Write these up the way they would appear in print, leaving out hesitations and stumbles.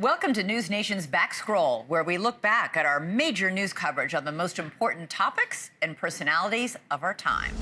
Welcome to NewsNation's Backscroll, where we look back at our major news coverage on the most important topics and personalities of our time.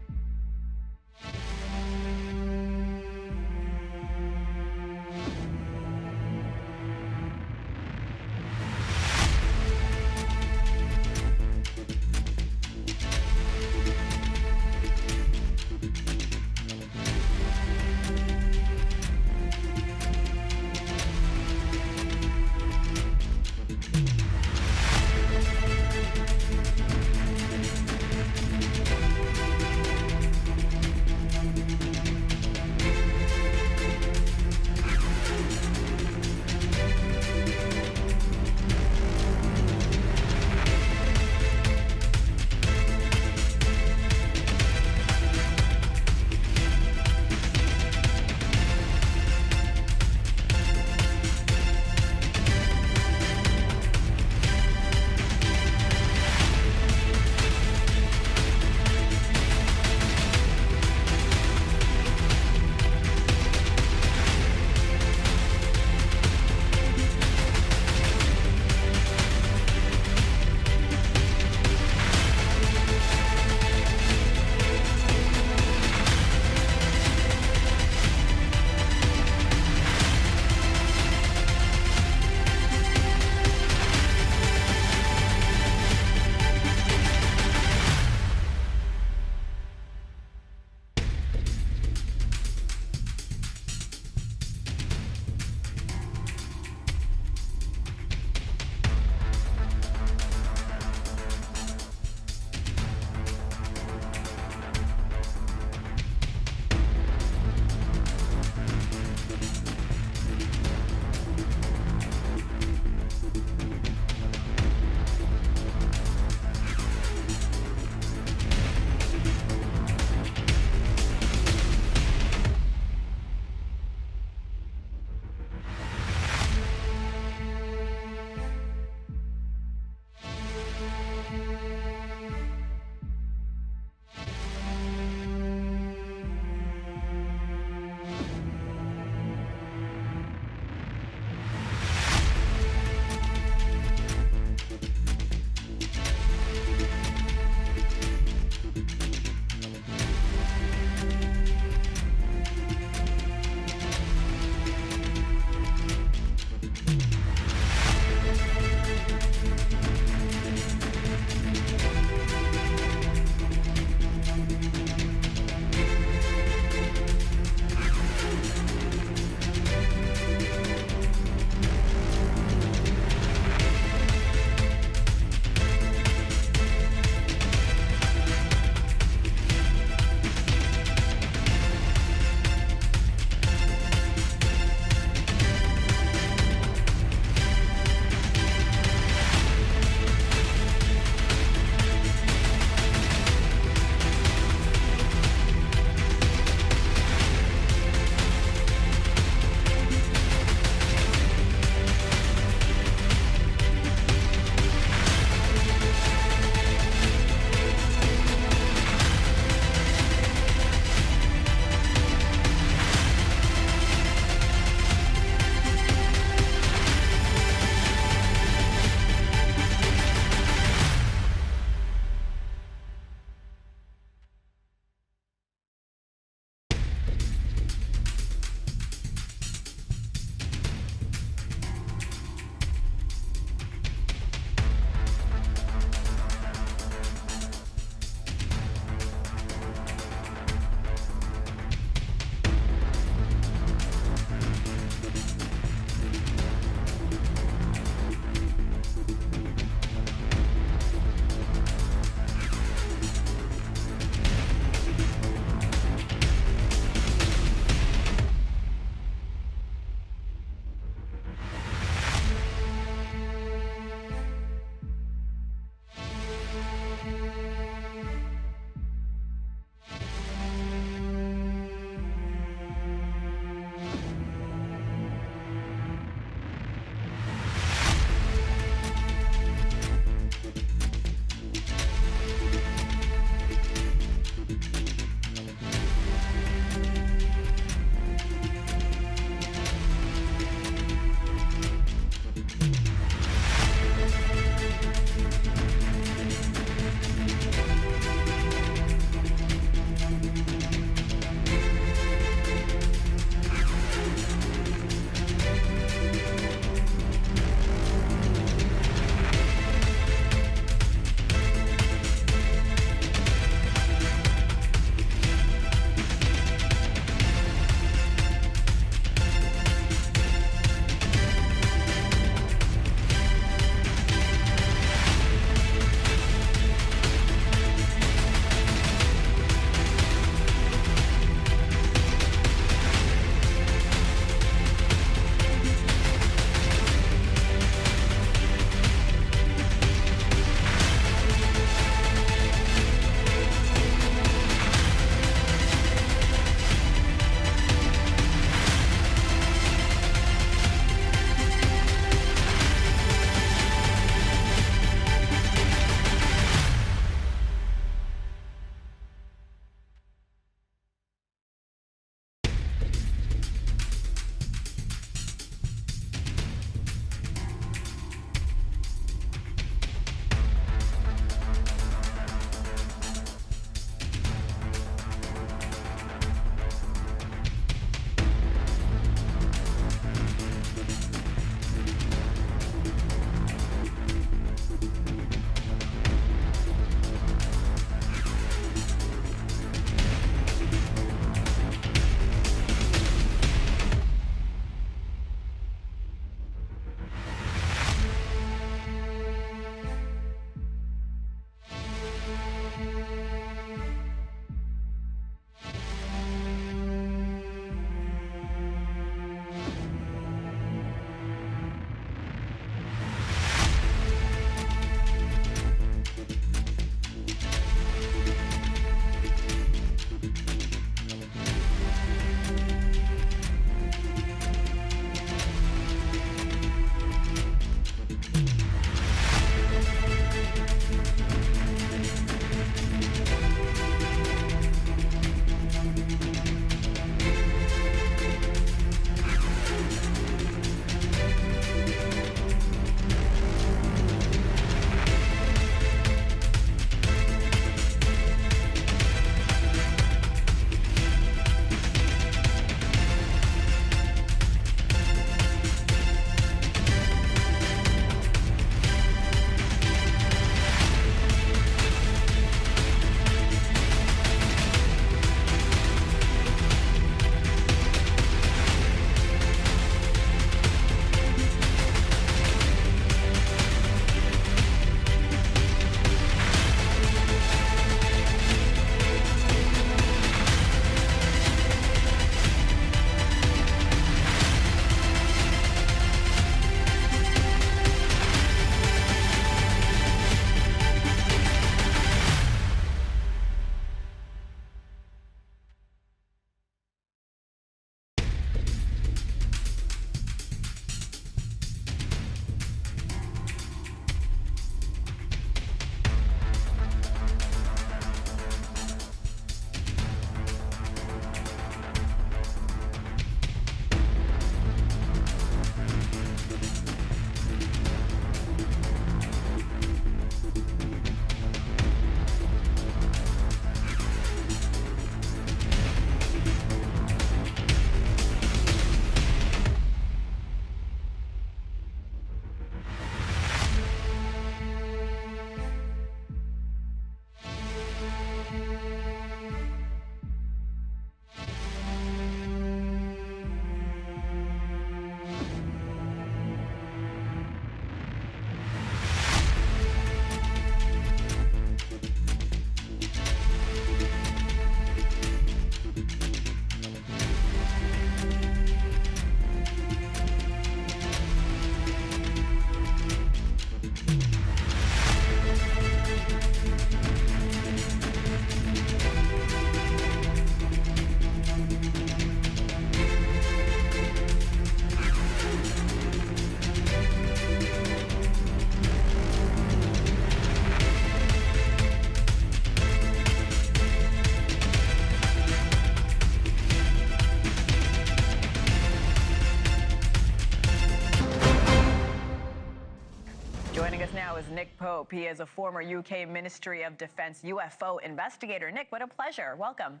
Nick Pope. He is a former UK Ministry of Defense UFO investigator. Nick, what a pleasure. Welcome.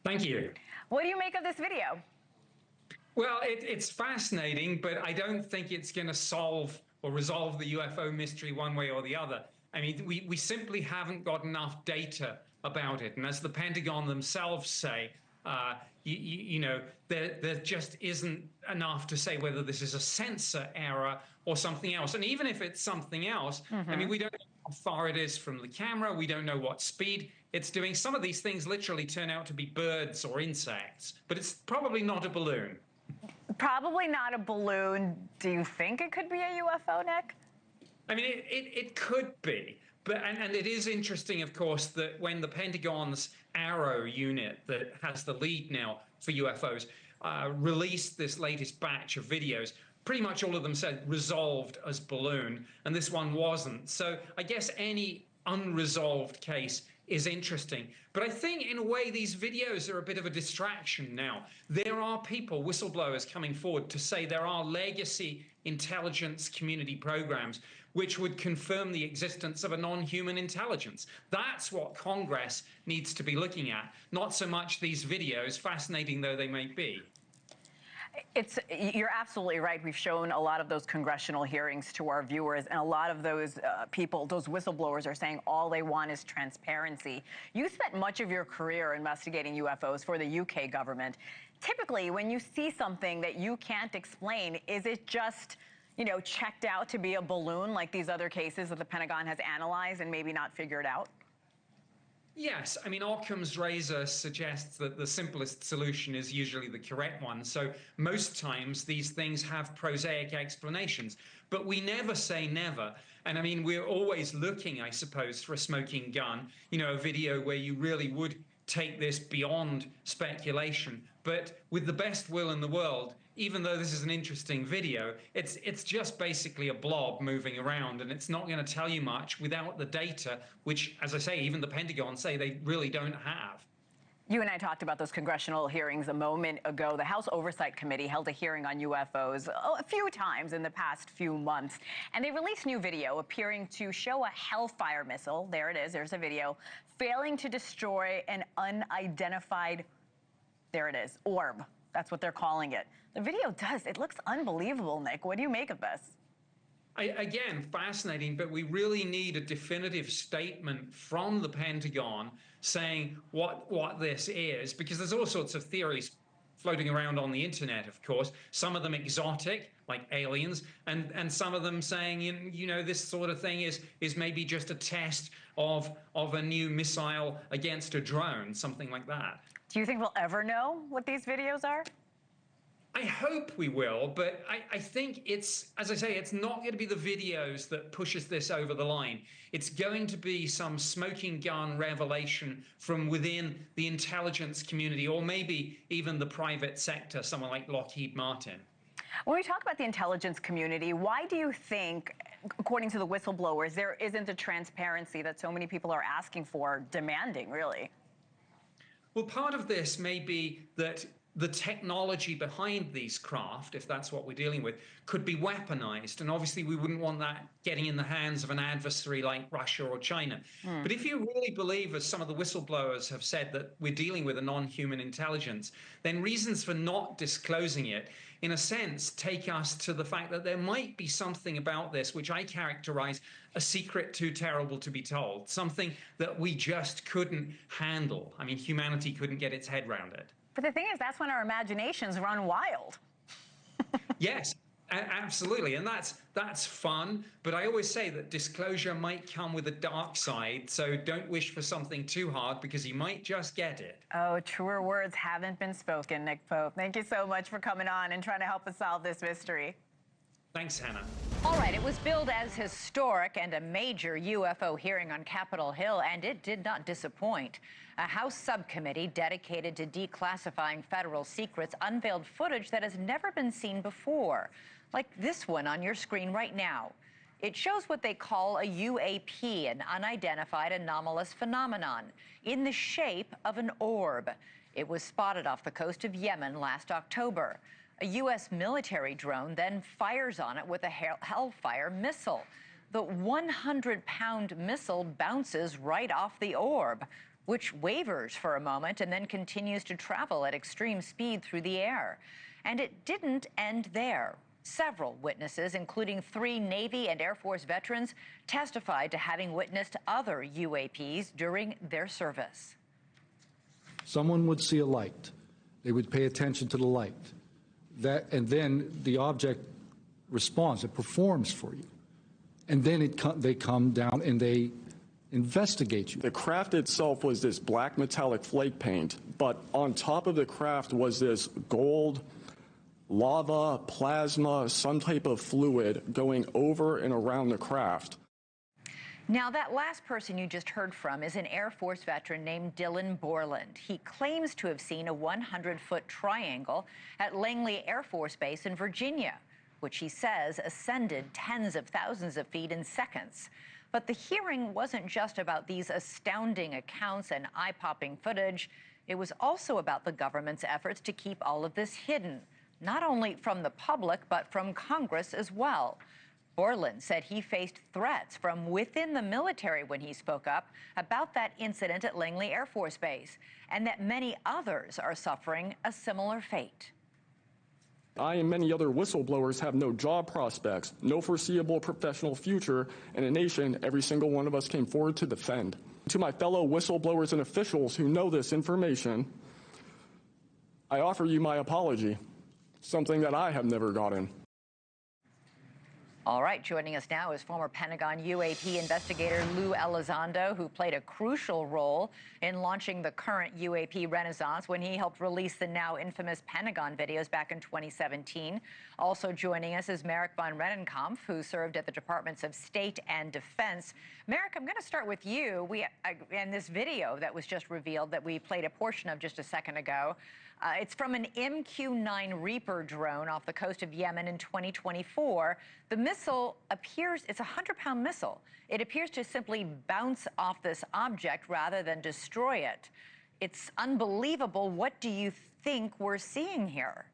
Thank you. What do you make of this video? Well, it's fascinating, but I don't think it's going to solve or resolve the UFO mystery one way or the other. I mean, we simply haven't got enough data about it. And as the Pentagon themselves say, there just isn't enough to say whether this is a sensor error or something else. And even if it's something else, I mean, we don't know how far it is from the camera. We don't know what speed it's doing. Some of these things literally turn out to be birds or insects, but it's probably not a balloon. Probably not a balloon. Do you think it could be a UFO, Nick? I mean, it could be. But, and it is interesting, of course, that when the Pentagon's Arrow unit that has the lead now for UFOs released this latest batch of videos, pretty much all of them said resolved as balloon, and this one wasn't. So I guess any unresolved case is interesting. But I think in a way these videos are a bit of a distraction now. There are people, whistleblowers, coming forward to say there are legacy intelligence community programs which would confirm the existence of a non-human intelligence. That's what Congress needs to be looking at, not so much these videos, fascinating though they may be. You're absolutely right. We've shown a lot of those congressional hearings to our viewers, and a lot of those people, those whistleblowers, are saying all they want is transparency. You spent much of your career investigating UFOs for the UK government. Typically, when you see something that you can't explain, is it just, checked out to be a balloon like these other cases that the Pentagon has analyzed and maybe not figured out? Yes, I mean, Occam's razor suggests that the simplest solution is usually the correct one. So most times these things have prosaic explanations, but we never say never. And I mean, we're always looking, I suppose, for a smoking gun, a video where you really would take this beyond speculation. But with the best will in the world, even though this is an interesting video, it's just basically a blob moving around, and it's not going to tell you much without the data, which, as I say, even the Pentagon say they really don't have. You and I talked about those congressional hearings a moment ago. The House Oversight Committee held a hearing on UFOs a few times in the past few months, and they released new video appearing to show a Hellfire missile, there it is, there's a video, failing to destroy an unidentified, there it is, orb. That's what they're calling it. The video it looks unbelievable, Nick. What do you make of this? Again, fascinating, but we really need a definitive statement from the Pentagon saying what this is, because there's all sorts of theories floating around on the internet, of course, some of them exotic, like aliens, and some of them saying, this sort of thing is maybe just a test of a new missile against a drone, something like that. Do you think we'll ever know what these videos are? I hope we will, but I think it's, as I say, it's not going to be the videos that pushes this over the line. It's going to be some smoking gun revelation from within the intelligence community, or maybe even the private sector, someone like Lockheed Martin. When we talk about the intelligence community, why do you think, according to the whistleblowers, there isn't the transparency that so many people are asking for, demanding, really? Well, part of this may be that the technology behind these craft, if that's what we're dealing with, could be weaponized. And obviously we wouldn't want that getting in the hands of an adversary like Russia or China. But if you really believe, as some of the whistleblowers have said, that we're dealing with a non-human intelligence, then reasons for not disclosing it, in a sense, take us to the fact that there might be something about this which I characterize a secret too terrible to be told, something that we just couldn't handle. I mean, humanity couldn't get its head around it. But the thing is, that's when our imaginations run wild. Yes, absolutely. And that's fun. But I always say that disclosure might come with a dark side. So don't wish for something too hard, because you might just get it. Oh, truer words haven't been spoken, Nick Pope. Thank you so much for coming on and trying to help us solve this mystery. Thanks, Hannah. All right, it was billed as historic and a major UFO hearing on Capitol Hill, and it did not disappoint. A House subcommittee dedicated to declassifying federal secrets unveiled footage that has never been seen before, like this one on your screen right now. It shows what they call a UAP, an unidentified anomalous phenomenon, in the shape of an orb. It was spotted off the coast of Yemen last October. A U.S. military drone then fires on it with a Hellfire missile. the 100-pound missile bounces right off the orb, which wavers for a moment and then continues to travel at extreme speed through the air. And it didn't end there. Several witnesses, including 3 Navy and Air Force veterans, testified to having witnessed other UAPs during their service. Someone would see a light. They would pay attention to the light. And then the object responds, it performs for you. And then they come down and they investigate you. The craft itself was this black metallic flake paint, but on top of the craft was this gold, lava, plasma, some type of fluid going over and around the craft. Now, that last person you just heard from is an Air Force veteran named Dylan Borland. He claims to have seen a 100-foot triangle at Langley Air Force Base in Virginia, which he says ascended tens of thousands of feet in seconds. But the hearing wasn't just about these astounding accounts and eye-popping footage. It was also about the government's efforts to keep all of this hidden, not only from the public, but from Congress as well. Borland said he faced threats from within the military when he spoke up about that incident at Langley Air Force Base, and that many others are suffering a similar fate. I and many other whistleblowers have no job prospects, no foreseeable professional future, and a nation every single one of us came forward to defend. To my fellow whistleblowers and officials who know this information, I offer you my apology, something that I have never gotten. All right, joining us now is former Pentagon UAP investigator Lou Elizondo, who played a crucial role in launching the current UAP renaissance when he helped release the now infamous Pentagon videos back in 2017. Also joining us is Merrick von Rennenkampf, who served at the Departments of State and Defense. Merrick, I'm going to start with you. And this video that was just revealed that we played a portion of just a second ago, it's from an MQ-9 Reaper drone off the coast of Yemen in 2024. The missile appears, it's a 100-pound missile. It appears to simply bounce off this object rather than destroy it. It's unbelievable. What do you think we're seeing here?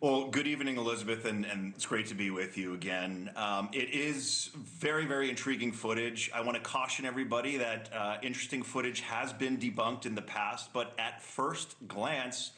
Well, good evening, Elizabeth, and it's great to be with you again. It is very, very intriguing footage. I want to caution everybody that interesting footage has been debunked in the past, but at first glance,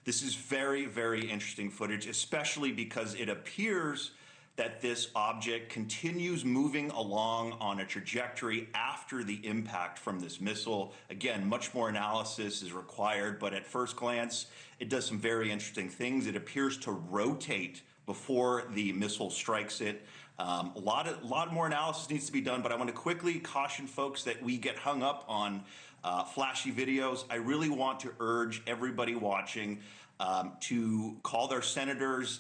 this is very, very interesting footage, especially because it appears that this object continues moving along on a trajectory after the impact from this missile. Again, much more analysis is required, but at first glance, it does some very interesting things. It appears to rotate before the missile strikes it. A lot more analysis needs to be done, but I want to quickly caution folks that we get hung up on flashy videos. I really want to urge everybody watching to call their senators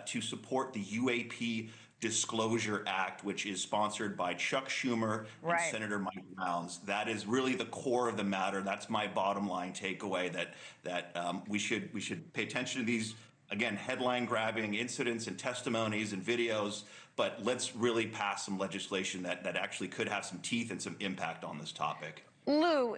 to support the UAP Disclosure Act, which is sponsored by Chuck Schumer and Senator Mike Rounds. That is really the core of the matter. That's my bottom line takeaway, that we should pay attention to these, again, headline-grabbing incidents and testimonies and videos, but let's really pass some legislation that actually could have some teeth and some impact on this topic. Lou,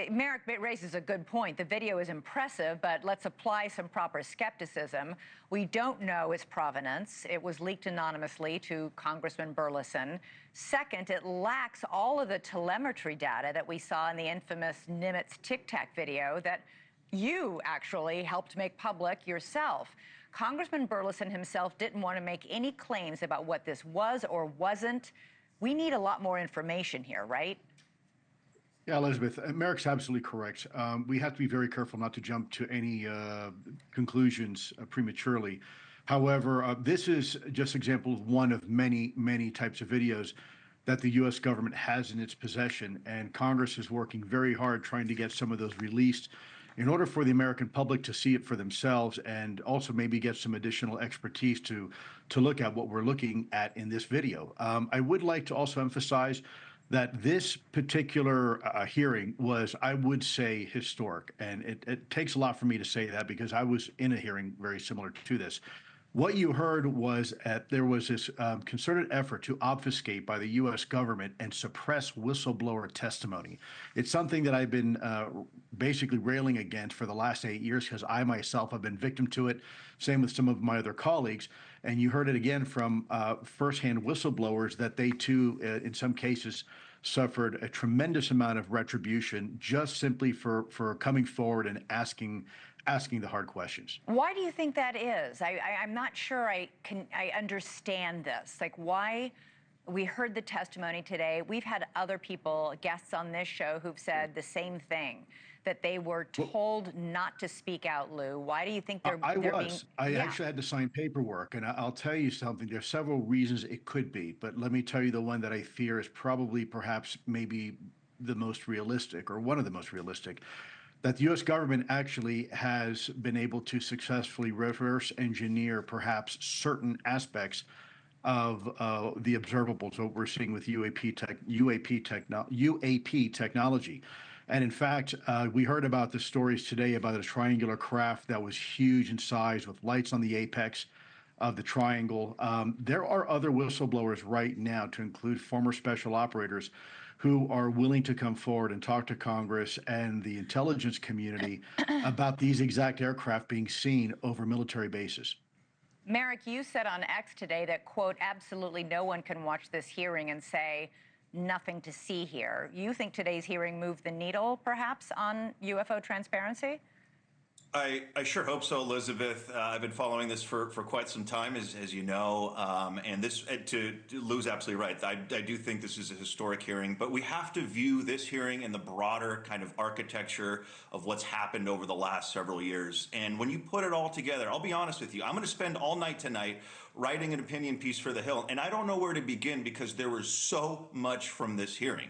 Merrick raises a good point. The video is impressive, but let's apply some proper skepticism. We don't know its provenance. It was leaked anonymously to Congressman Burleson. Second, it lacks all of the telemetry data that we saw in the infamous Nimitz Tic Tac video that you actually helped make public yourself. Congressman Burleson himself didn't want to make any claims about what this was or wasn't. We need a lot more information here, right? Yeah, Elizabeth, Merrick's absolutely correct. We have to be very careful not to jump to any conclusions prematurely. However, this is just example of one of many, many types of videos that the U.S. government has in its possession, and Congress is working very hard trying to get some of those released in order for the American public to see it for themselves, and also maybe get some additional expertise to look at what we're looking at in this video. I would like to also emphasize that this particular hearing was, I would say, historic. And it takes a lot for me to say that because I was in a hearing very similar to this. What you heard was that there was this concerted effort to obfuscate by the U.S. government and suppress whistleblower testimony. It's something that I've been basically railing against for the last 8 years because I myself have been victim to it. Same with some of my other colleagues. And you heard it again from firsthand whistleblowers that they too, in some cases, suffered a tremendous amount of retribution just simply for coming forward and asking the hard questions. Why do you think that is? I'm not sure I understand this. Like, why? We heard the testimony today. We've had other people, guests on this show, who've said the same thing, that they were told not to speak out, Lou. Why do you think they're being... I actually had to sign paperwork, and I'll tell you something. There's several reasons it could be, but let me tell you the one that I fear is probably perhaps maybe the most realistic, or one of the most realistic, that the U.S. government actually has been able to successfully reverse engineer perhaps certain aspects of the observables, what we're seeing with UAP technology. And in fact, we heard about the stories today about a triangular craft that was huge in size with lights on the apex of the triangle. There are other whistleblowers right now, to include former special operators, who are willing to come forward and talk to Congress and the intelligence community about these exact aircraft being seen over military bases. Merrick, you said on X today that, quote, absolutely no one can watch this hearing and say nothing to see here. You think today's hearing moved the needle, perhaps, on UFO transparency? I sure hope so, Elizabeth. I've been following this for quite some time, as you know, and this, to Lou's absolutely right. I do think this is a historic hearing, but we have to view this hearing in the broader kind of architecture of what's happened over the last several years. And when you put it all together, I'll be honest with you, I'm going to spend all night tonight writing an opinion piece for The Hill, and I don't know where to begin because there was so much from this hearing.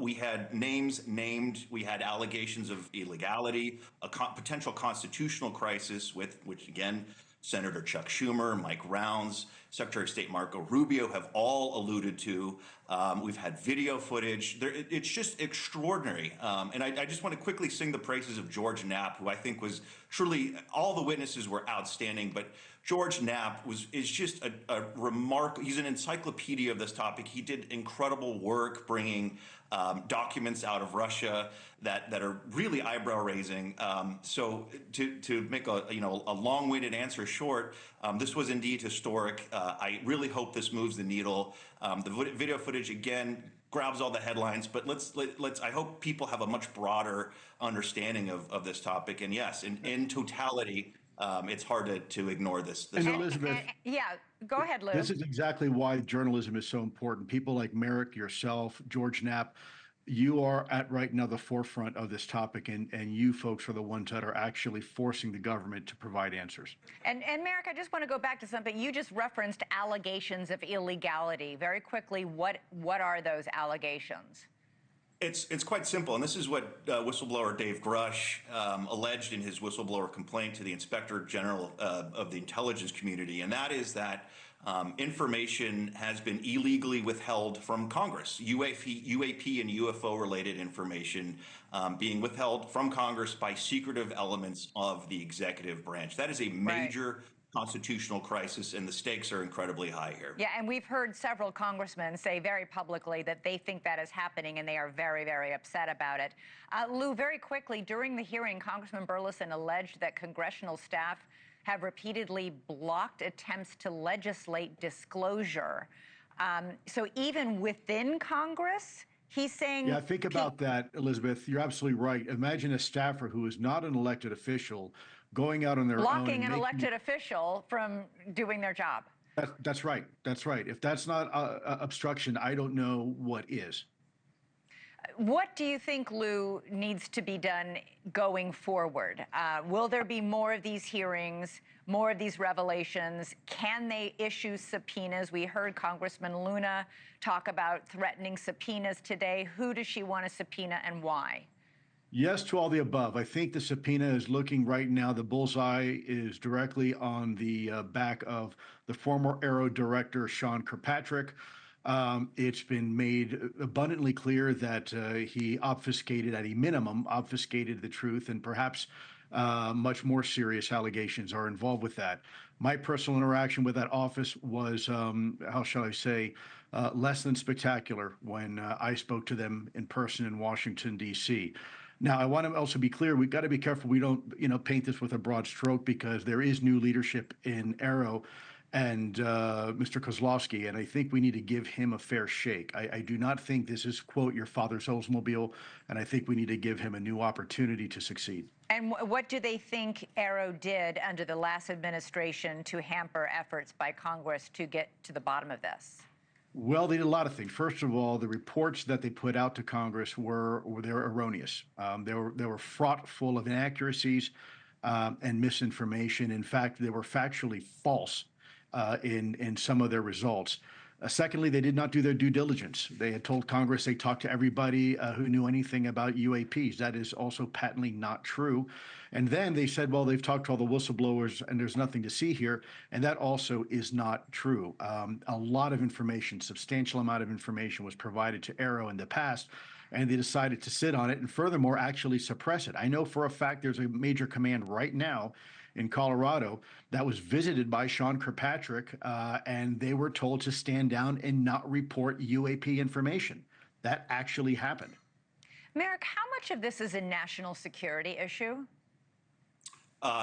We had names named, we had allegations of illegality, a potential constitutional crisis which again, Senator Chuck Schumer, Mike Rounds, Secretary of State Marco Rubio have all alluded to. We've had video footage. It's just extraordinary. And I just want to quickly sing the praises of George Knapp, who I think was truly, all the witnesses were outstanding, but George Knapp is just a remarkable, he's an encyclopedia of this topic. He did incredible work bringing documents out of Russia that are really eyebrow raising. So to make a long-winded answer short, this was indeed historic. I really hope this moves the needle. The video footage again grabs all the headlines, but let's I hope people have a much broader understanding of this topic. And yes, in totality, it's hard to ignore this. And Elizabeth, yeah, go ahead, Lou. this is exactly why journalism is so important. People like Merrick, yourself, George Knapp, you are at right now the forefront of this topic, and you folks are the ones that are actually forcing the government to provide answers. And Merrick, I just want to go back to something. You just referenced allegations of illegality. Very quickly, what are those allegations? It's quite simple, and this is what whistleblower Dave Grush alleged in his whistleblower complaint to the Inspector General of the intelligence community, and that is that information has been illegally withheld from Congress. UAP and UFO-related information being withheld from Congress by secretive elements of the executive branch. That is a major constitutional crisis, and the stakes are incredibly high here. Yeah, and we've heard several congressmen say very publicly that they think that is happening, and they are very, very upset about it. Lou, very quickly, during the hearing, Congressman Burleson alleged that congressional staff have repeatedly blocked attempts to legislate disclosure. So even within Congress, he's saying... Yeah, think about that, Elizabeth. You're absolutely right. Imagine a staffer who is not an elected official going out on their own... Blocking an elected official from doing their job. That's right. That's right. If that's not obstruction, I don't know what is. What do you think, Lou, needs to be done going forward? Will there be more of these hearings, more of these revelations? Can they issue subpoenas? We heard Congressman Luna talk about threatening subpoenas today. Who does she want to subpoena and why? Yes to all the above. I think the subpoena is looking right now, the bullseye is directly on the back of the former Aero director, Sean Kirkpatrick. It's been made abundantly clear that he obfuscated, at a minimum, obfuscated the truth and perhaps much more serious allegations are involved with that. My personal interaction with that office was, how shall I say, less than spectacular when I spoke to them in person in Washington, D.C. Now, I want to also be clear, we've got to be careful we don't, paint this with a broad stroke, because there is new leadership in Arrow and Mr. Kozlowski, and I think we need to give him a fair shake. I do not think this is, quote, your father's Oldsmobile, and I think we need to give him a new opportunity to succeed. And what do they think Arrow did under the last administration to hamper efforts by Congress to get to the bottom of this? Well, they did a lot of things. First of all, the reports that they put out to Congress were erroneous. They were fraught full of inaccuracies and misinformation. In fact, they were factually false in some of their results. Secondly, they did not do their due diligence. They had told Congress they talked to everybody who knew anything about UAPs. That is also patently not true. And then they said, well, they've talked to all the whistleblowers and there's nothing to see here. And that also is not true. A lot of information, substantial amount of information was provided to Arrow in the past, and they decided to sit on it and furthermore actually suppress it. I know for a fact there's a major command right now in Colorado that was visited by Sean Kirkpatrick, and they were told to stand down and not report UAP information. That actually happened. Merrick, how much of this is a national security issue?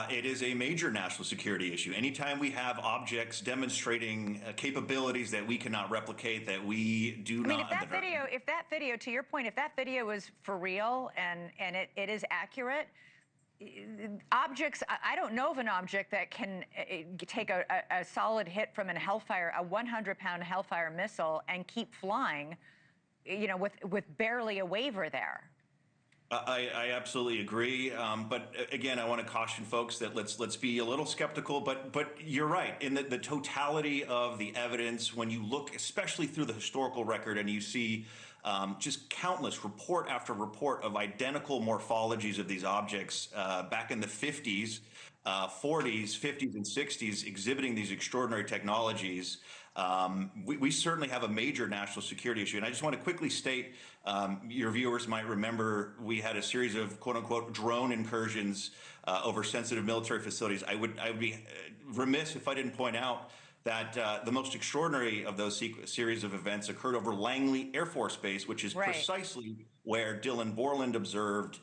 It is a major national security issue. Anytime we have objects demonstrating capabilities that we cannot replicate, that we do not. I mean, if that video, to your point, if that video is for real and it is accurate, objects, I don't know of an object that can take a solid hit from a Hellfire, a 100-pound Hellfire missile, and keep flying, with barely a waiver there. I absolutely agree, but again, I want to caution folks that let's be a little skeptical. But you're right in the totality of the evidence. When you look, especially through the historical record, and you see just countless report after report of identical morphologies of these objects back in the 50s, 40s, 50s, and 60s, exhibiting these extraordinary technologies. We certainly have a major national security issue. And I just want to quickly state, your viewers might remember we had a series of quote unquote drone incursions over sensitive military facilities. I would be remiss if I didn't point out that the most extraordinary of those series of events occurred over Langley Air Force Base, which is precisely where Dylan Borland observed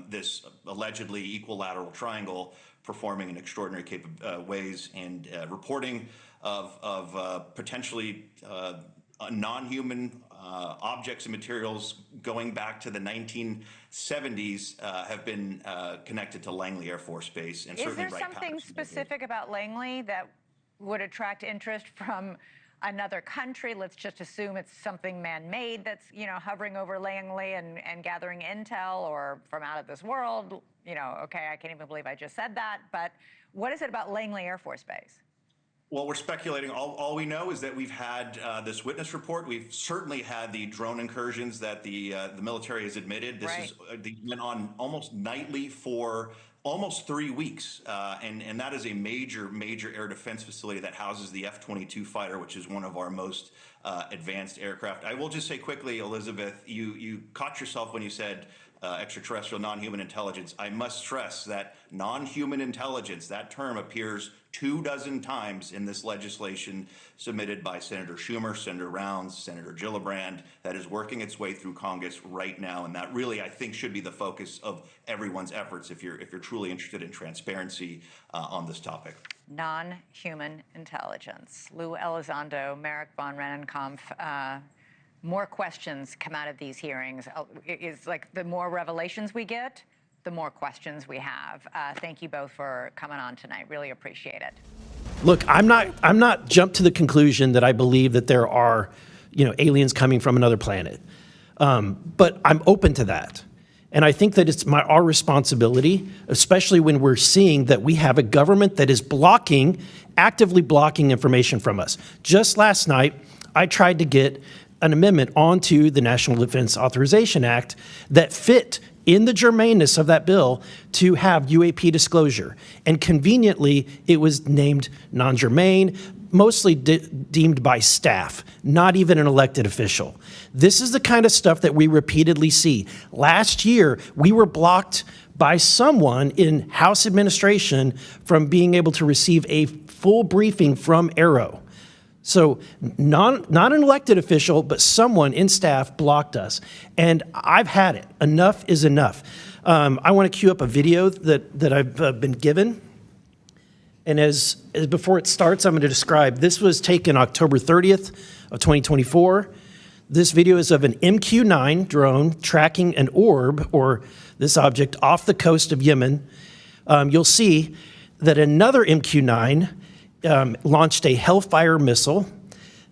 this allegedly equilateral triangle performing in extraordinary ways, and reporting of potentially non-human objects and materials going back to the 1970s have been connected to Langley Air Force Base. And is there something specific about Langley that would attract interest from another country? Let's just assume it's something man-made that's, hovering over Langley and gathering intel, or from out of this world. Okay, I can't even believe I just said that. But what is it about Langley Air Force Base? Well, we're speculating. All we know is that we've had this witness report. We've certainly had the drone incursions that the military has admitted. This went on almost nightly for almost 3 weeks, and that is a major air defense facility that houses the F-22 fighter, which is one of our most advanced aircraft. I will just say quickly, Elizabeth, you caught yourself when you said extraterrestrial non-human intelligence. I must stress that non-human intelligence, that term appears 24 times in this legislation submitted by Senator Schumer, Senator Rounds, Senator Gillibrand, that is working its way through Congress right now. And that really, I think, should be the focus of everyone's efforts if you're truly interested in transparency on this topic. Non-human intelligence. Lou Elizondo, Merrick von Rennenkampf. More questions come out of these hearings. It's like the more revelations we get, the more questions we have. Thank you both for coming on tonight. Really appreciate it. Look, I'm not jumped to the conclusion that I believe that there are, aliens coming from another planet. But I'm open to that. And I think that it's our responsibility, especially when we're seeing that we have a government that is actively blocking information from us. Just last night, I tried to get an amendment onto the National Defense Authorization Act that fit in the germaneness of that bill to have UAP disclosure. And conveniently, it was named non-germane, mostly deemed by staff, not even an elected official. This is the kind of stuff that we repeatedly see. Last year, we were blocked by someone in House administration from being able to receive a full briefing from Arrow. So not an elected official, but someone in staff blocked us. And I've had it. Enough is enough. I want to cue up a video that I've been given. And as before it starts, I'm going to describe. This was taken October 30th of 2024. This video is of an MQ-9 drone tracking an orb, or this object, off the coast of Yemen. You'll see that another MQ-9 launched a Hellfire missile.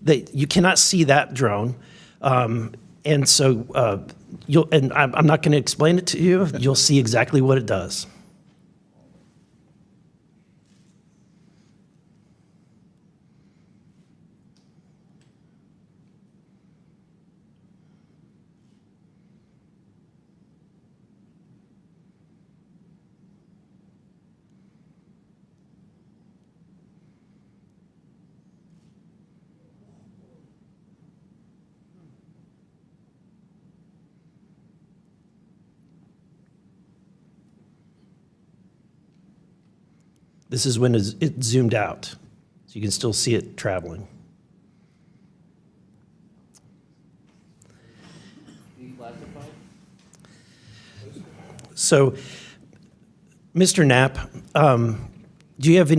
That you cannot see that drone, and so I'm not going to explain it to you. You'll see exactly what it does. This is when it zoomed out, so you can still see it traveling. So, Mr. Knapp, do you have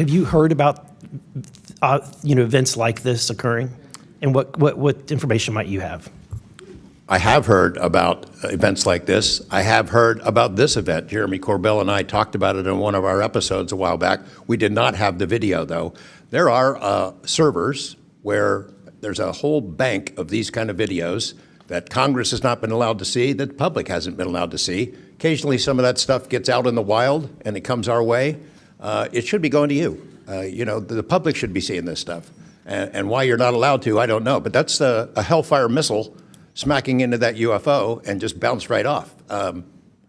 you heard about events like this occurring? And what information might you have? I have heard about events like this. I have heard about this event. Jeremy Corbell and I talked about it in one of our episodes a while back. We did not have the video, though. There are servers where there's a whole bank of these kind of videos that Congress has not been allowed to see, that the public hasn't been allowed to see. Occasionally, some of that stuff gets out in the wild, and it comes our way. It should be going to you. The public should be seeing this stuff. And why you're not allowed to, I don't know. But that's a Hellfire missile smacking into that UFO and just bounced right off. And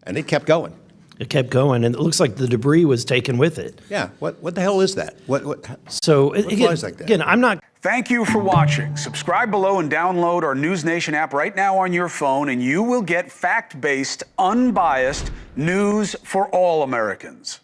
it kept going. It kept going, and it looks like the debris was taken with it. Yeah, what the hell is that? What flies like that? Again, I'm not... Thank you for watching. Subscribe below and download our NewsNation app right now on your phone, and you will get fact-based, unbiased news for all Americans.